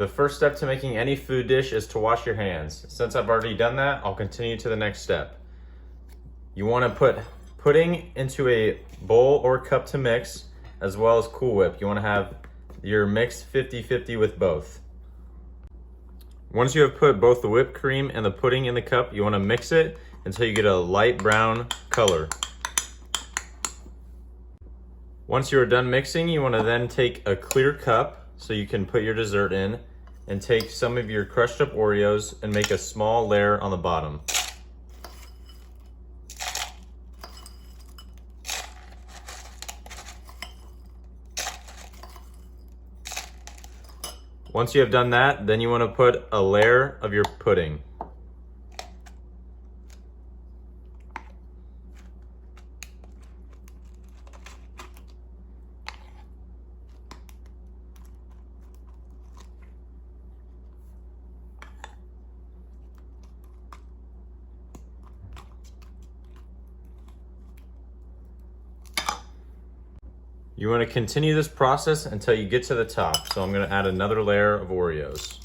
The first step to making any food dish is to wash your hands. Since I've already done that, I'll continue to the next step. You want to put pudding into a bowl or cup to mix, as well as Cool Whip. You want to have your mix 50-50 with both. Once you have put both the whipped cream and the pudding in the cup, you want to mix it until you get a light brown color. Once you are done mixing, you want to then take a clear cup so you can put your dessert in, and take some of your crushed up Oreos and make a small layer on the bottom. Once you have done that, then you want to put a layer of your pudding. You want to continue this process until you get to the top. So I'm going to add another layer of Oreos.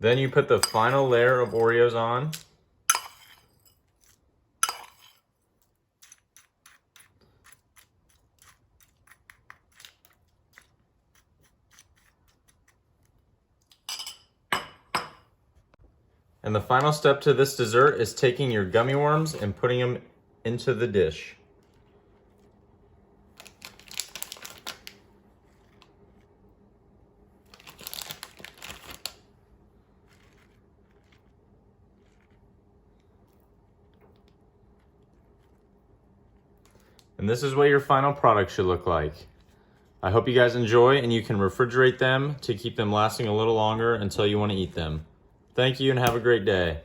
Then you put the final layer of Oreos on. And the final step to this dessert is taking your gummy worms and putting them into the dish. And this is what your final product should look like. I hope you guys enjoy, and you can refrigerate them to keep them lasting a little longer until you want to eat them. Thank you and have a great day.